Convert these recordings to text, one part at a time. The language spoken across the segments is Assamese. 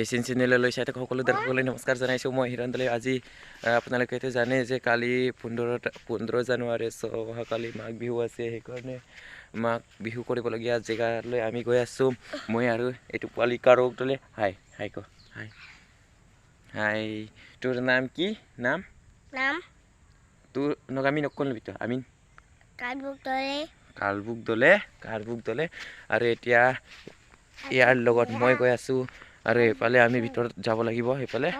Acn Channel চাই থকা সকলো দৰ্শকলৈ নমস্কাৰ জনাইছোঁ মই হিৰন্তলৈ আজি আপোনালোকে এইটো জানে যে কালি 15 জানুৱাৰী অহাকালি মাঘ বিহু আছে সেইকাৰণে মাঘ বিহু কৰিবলগীয়া জেগালৈ আমি গৈ আছোঁ মই আৰু এইটো পোৱালি কাৰোক দলে হাই হাই ক হাই হাই তোৰ নাম কি নাম তোৰ নগামি নকল বিটো আমিন কালবুক দলে আৰু এতিয়া ইয়াৰ লগত মই গৈ আছোঁ আৰু এফালে আমি ভিতৰত যাব লাগিব এফালে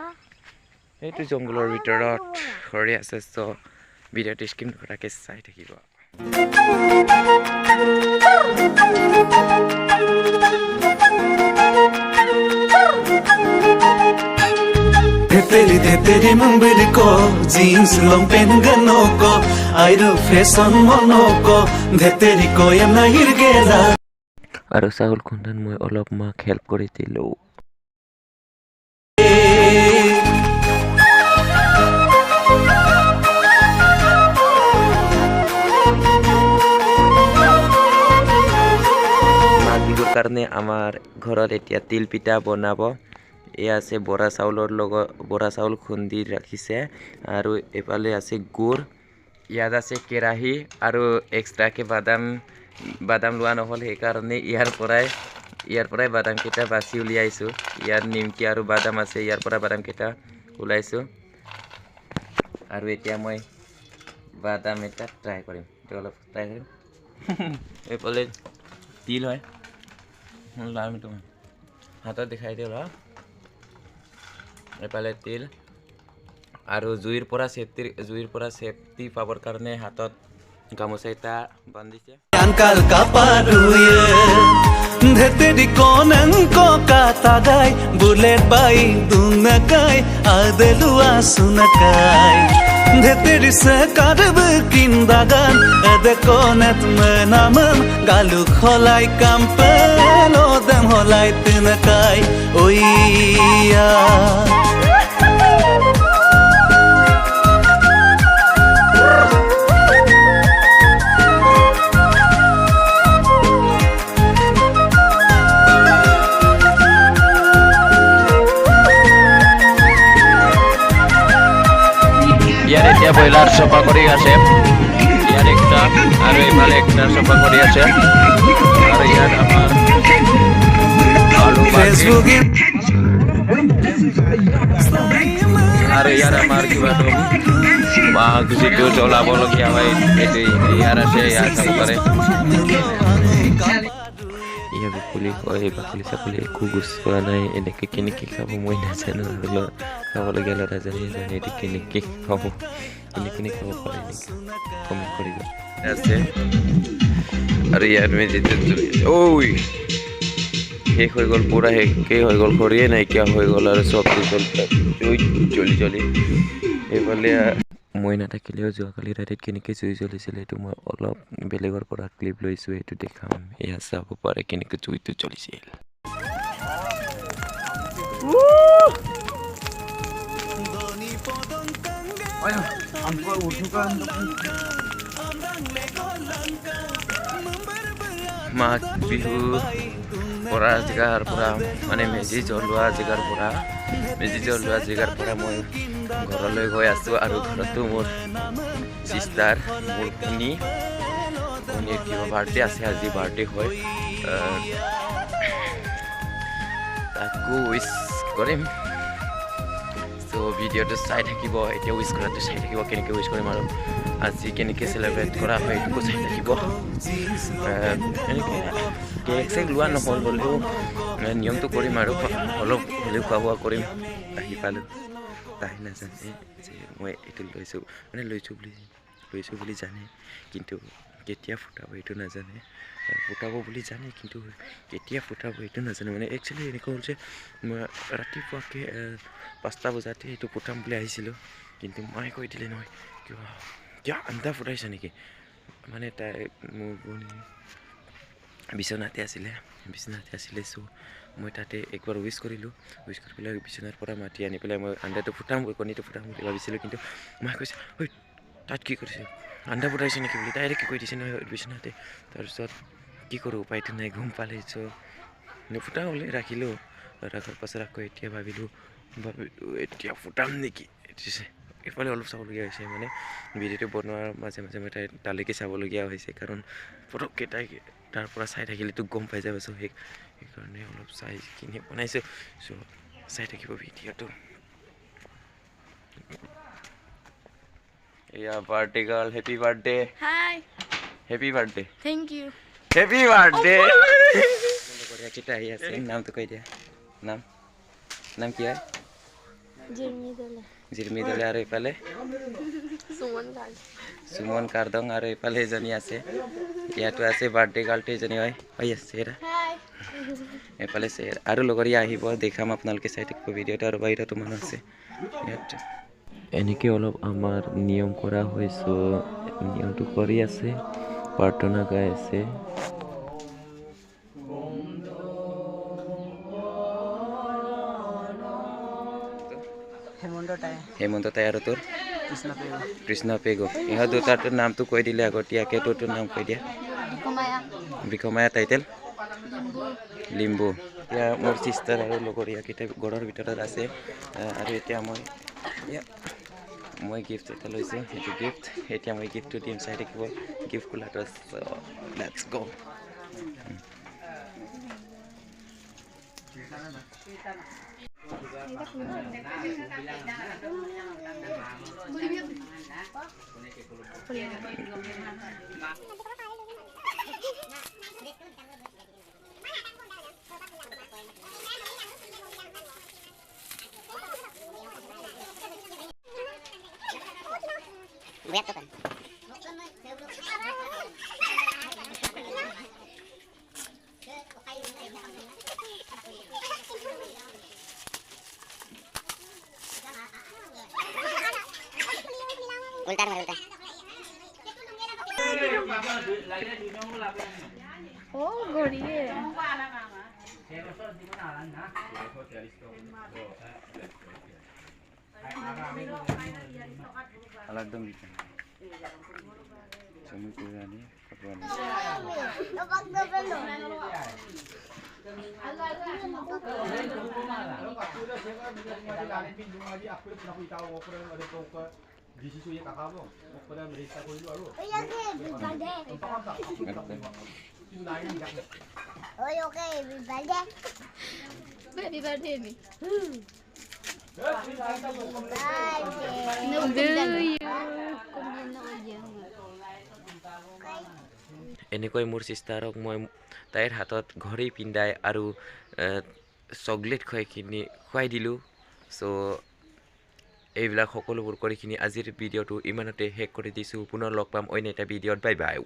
এইটো জংগলৰ ভিতৰত ঘৰে আছে চ ভিডিঅ'টো স্কিপ নকৰাকৈ চাই থাকিব तेरी मुंबई को जीन्स लॉन्ग पेन गनो को आयरो फैशन मनो को तेरी को ये नहीं गेला আৰু চাউল খুন্দান মই অলপ মাক হেল্প কৰি দিলোঁ মাঘ বিহুৰ কাৰণে আমাৰ ঘৰত এতিয়া তিল পিঠা বনাব এয়া আছে বৰা চাউলৰ লগত বৰা চাউল খুন্দি ৰাখিছে আৰু এফালে আছে গুড় ইয়াত আছে কেৰাহী আৰু এক্সট্ৰাকে বাদাম লোৱা নহ'ল সেইকাৰণে ইয়াৰ পৰাই বাদাম কেইটা বাছি উলিয়াইছোঁ ইয়াত নিমকি আৰু বাদাম আছে ইয়াৰ পৰা বাদাম কেইটা ওলাইছোঁ আৰু এতিয়া মই বাদাম এটা ট্ৰাই কৰিম অলপ ট্ৰাই কৰিম এইফালে তিল হয় লামিটো হাতত দেখাই দিওঁ এফালে তিল আৰু জুইৰ পৰা সেফটি পাবৰ কাৰণে হাতত গামোচা এটা বান্ধিছে अंकल का पारुए तेरी कोनन को काता गाय बुलेट बाई दुनकाय आदलुआ सुनकाय तेरी से करब किंदागान अदे कोनत मनामम गालु खोलाई कंपेलो दम होलाई तिनकाय ओइया ইয়ার এতিয়া ব্ৰইলাৰ চফা কৰি আছে ইয়াৰ একটা আৰু এইফালে একটা চফা কৰি আছে আৰু ইয়াত আমাৰ আলু ভাজি আৰু ইয়াৰ আমাৰ কিবাটো মাঘ যিটো জ্বলাবলগীয়া হয় সেইটো ইয়াৰ আছে ইয়াৰ চাব পাৰে ইয়াৰ বাকলি চাকলি একো গুচোৱা নাই এনেকৈ কেনেকৈ খাব মই নাজানো আৰু খাবলগীয়া ল'ৰাজনে জানে এইটো কেনেকৈ খাব কেনেকৈ খাব পাৰে নেকি কমেণ্ট কৰিব আছে আৰু ইয়াত মেজিটো ঐ শেষ হৈ গ'ল পূৰা শেষেই হৈ গ'ল খৰিয়ে নাইকিয়া হৈ গ'ল আৰু চব জ্বলি সেইফালে মই নাথাকিলেও যোৱাকালি ৰাতিত কেনেকৈ জুই জ্বলিছিলে এইটো মই অলপ বেলেগৰ পৰা ক্লিপ লৈছোঁ সেইটো দেখাম এয়া চাব পাৰে কেনেকৈ জুইটো জ্বলিছিল মাঘ বিহু পৰা জেগাৰ পৰা মানে মেজি জ্বলোৱা জেগাৰ পৰা মই ঘৰলৈ গৈ আছোঁ আৰু ঘৰতো মোৰ চিষ্টাৰ মোৰ ভনীৰ কিবা বাৰ্থডে আছে আজি বাৰ্থডে হয় তাকো উইচ কৰিম চ' ভিডিঅ'টো চাই থাকিব এতিয়া উইচ কৰাটো চাই থাকিব কেনেকৈ উইচ কৰিম আৰু আজি কেনেকৈ চেলিব্ৰেট কৰা হয় এইটোকো চাই থাকিব এনেকৈ কেক চেক লোৱা নহ'ল হ'লেও নিয়মটো কৰিম আৰু অলপ হ'লেও খোৱা বোৱা কৰিম আহি পালোঁ তাই নাজানে যে মই এইটো লৈছোঁ বুলি জানে কিন্তু কেতিয়া ফুটাব এইটো নাজানে ফুটাব বুলি জানে কিন্তু কেতিয়া ফুটাব এইটো নাজানে মানে একচুৱেলি এনেকুৱা হ'ল যে মই ৰাতিপুৱাকৈ 5টা বজাতে এইটো ফুটাম বুলি আহিছিলোঁ কিন্তু মায়ে কৈ দিলে নহয় কিয় আন্ধা ফুটাইছে নেকি মানে তাই মোৰ বিচনাতে আছিলে চ' মই তাতে একবাৰ উইচ কৰি পেলাই বিচনাৰ পৰা মাতি আনি পেলাই মই আণ্ডাটো কণীটো ফুটাম বুলি ভাবিছিলোঁ কিন্তু মায়ে কৈছে ঐ তাত কি কৰিছে আণ্ডা ফুটাইছে নেকি বুলি ডাইৰেক্ট কৈ দিছে নহয় বিচনাতে তাৰপিছত কি কৰোঁ উপায়টো নাই গম পালে চ' নুফুটা হ'লে ৰাখিলোঁ ৰাখাৰ পাছত আকৌ এতিয়া ভাবিলোঁ এতিয়া ফুটাম নেকি এইফালে অলপ চাবলগীয়া হৈছে মানে ভিডিঅ'টো বনোৱাৰ মাজে মাজে মই তালৈকে চাবলগীয়া হৈছে কাৰণ পটককৈ তাৰ পৰা চাই থাকিলেতো গম পাই যাব চ' সেইকাৰণে অলপ চাই কিনি বনাইছোঁ চ' চাই থাকিব ভিডিঅ'টো এয়া birthday girl happy birthday Hi. Happy birthday Thank you. Happy birthday কেইটা আহি আছে নামটো কৈ দিয়া নাম কি হয় জিৰমি দলে আৰু এইফালে সুমন কাৰ্দং আৰু এইফালে এজনী আছে ইয়াতো আছে বাৰ্থডে গাৰ্লটো এজনী হয় চেহেৰা এইফালে চেহেৰা আৰু লগৰীয়া আহিব দেখাম আপোনালোকে চাই থাকিব ভিডিঅ'টো আৰু বাহিৰতো মানুহ আছে ইয়াত এনেকৈ অলপ আমাৰ নিয়ম কৰা হৈছোঁ নিয়মটো কৰি আছে প্ৰাৰ্থনা গাই আছে হেমন্ত তাই আৰু তোৰ কৃষ্ণ পেগু ইহঁত দুটাটোৰ নামটো কৈ দিলে আগতীয়াকৈ তোৰ নাম কৈ দিয়া বিকমায়া টাইটেল লিম্বু এতিয়া মোৰ চিষ্টাৰ আৰু লগৰীয়াকেইটা ঘৰৰ ভিতৰত আছে আৰু এতিয়া মই গিফ্ট এটা লৈছোঁ সেইটো গিফ্ট এতিয়া মই গিফ্টটো দিম চাই থাকিব গিফ্ট খোলাটো লেটছ গ' Oh, goriye. Aladong dito. Sumikuha niya. Kapuan niya. Happy birthday me. এনেকৈ মোৰ চিষ্টাৰক মই তাইৰ হাতত ঘড়ী পিন্ধাই আৰু চকলেট খুৱাই দিলোঁ চ' এইবিলাক সকলোবোৰ কৰি আজিৰ ভিডিঅ'টো ইমানতে শেষ কৰি দিছোঁ পুনৰ লগ পাম অন্য এটা ভিডিঅ'ত বাই বাই